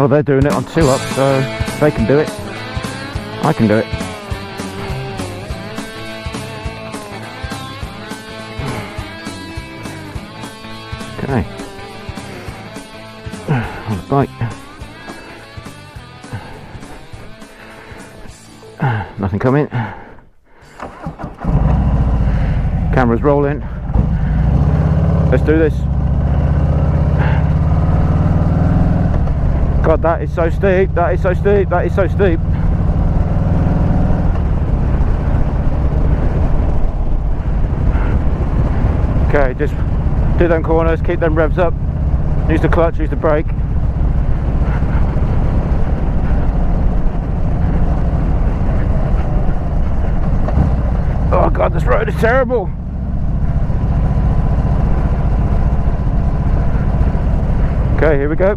Well, they're doing it on 2 up, so they can do it. I can do it. Okay. On the bike. Nothing coming. Camera's rolling. Let's do this. God, that is so steep. That is so steep. That is so steep. Okay, just do them corners, keep them revs up. Use the clutch, use the brake. Oh God, this road is terrible. Okay, here we go.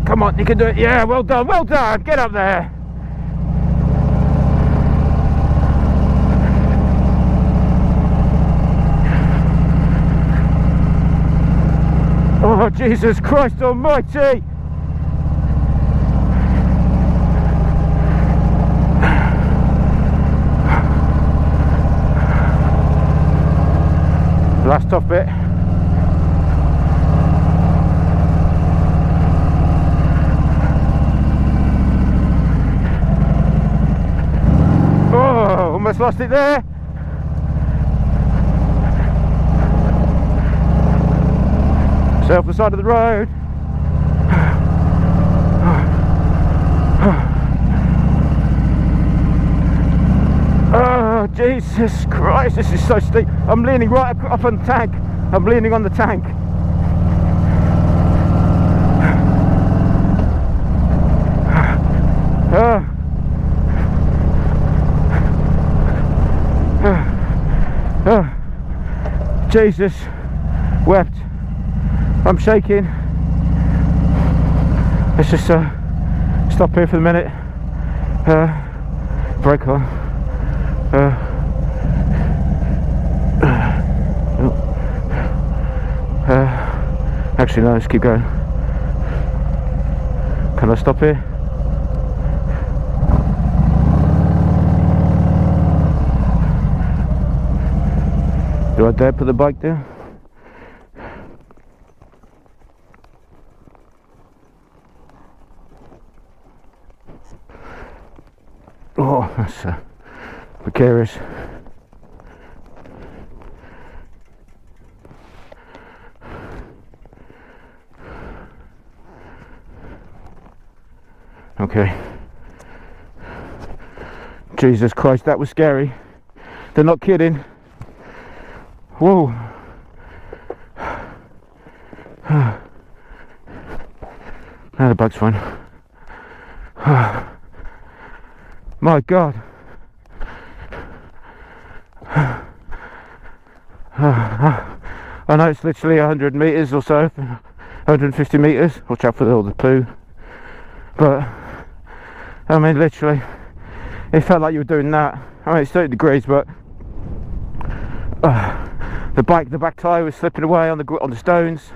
Come on, you can do it. Yeah, well done, well done. Get up there. Oh, Jesus Christ almighty. Last tough bit. Almost lost it there. So off the side of the road. Oh Jesus Christ, this is so steep. I'm leaning right up on the tank. I'm leaning on the tank. Jesus wept. I'm shaking. Let's just stop here for a minute. Brake on. Actually no, let's keep going. Can I stop here? Do I dare put the bike there? Oh, that's precarious. Okay. Jesus Christ, that was scary. They're not kidding. Whoa. Now the bike's fine. My God. I know it's literally 100 metres or so, 150 metres. Watch out for all the poo. But I mean, literally, it felt like you were doing that. I mean, it's 30 degrees, but the back tyre was slipping away on the stones.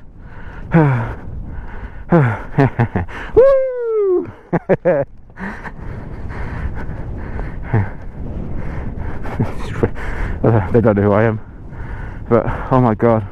Woo! They don't know who I am, but oh my God.